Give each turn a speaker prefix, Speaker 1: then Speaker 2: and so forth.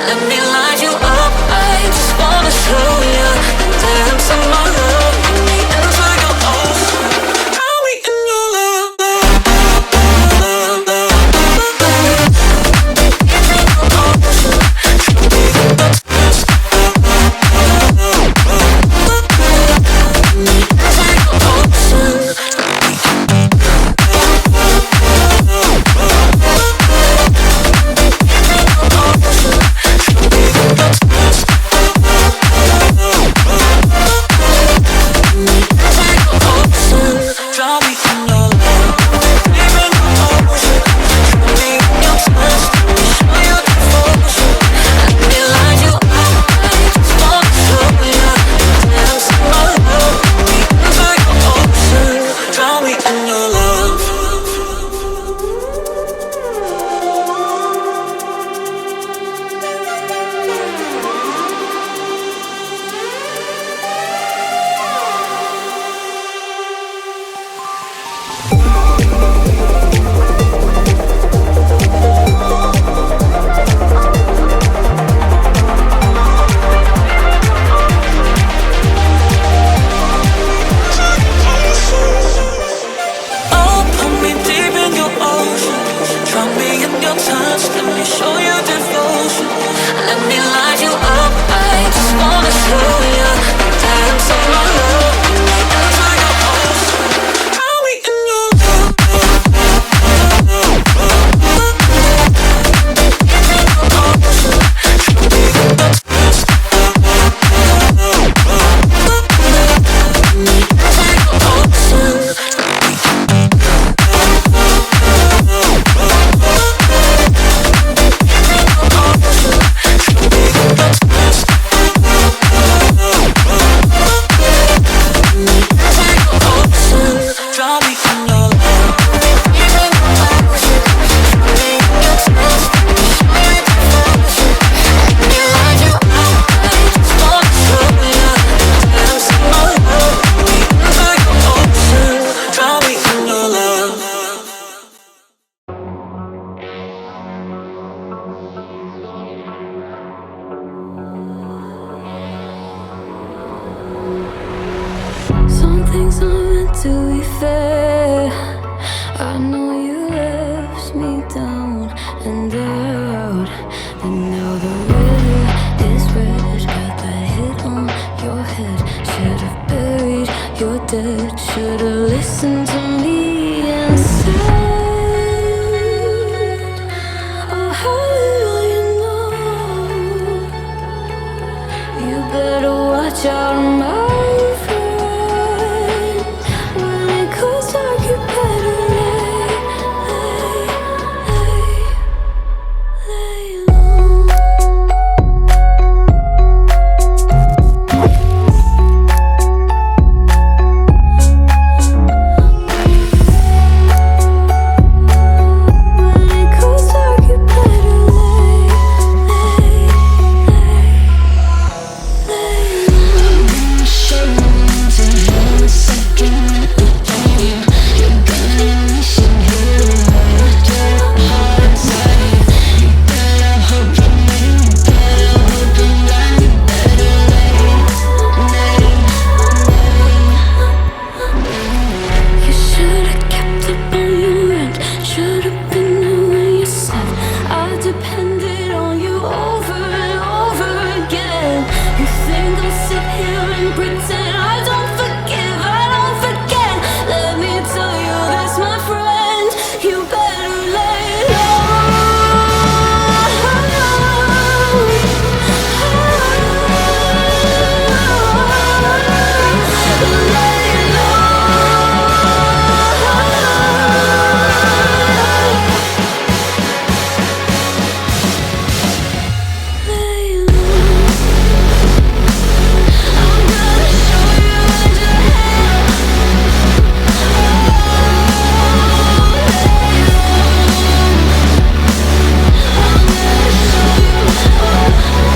Speaker 1: Let me light you up. I just wanna show you the dance of my love. Let me enter your ocean. Drown me in your love.
Speaker 2: things aren't meant to be fair. I know you left me down and out, and now the river is red. Got that hit on your head. Should've buried your dead. Should've listened to me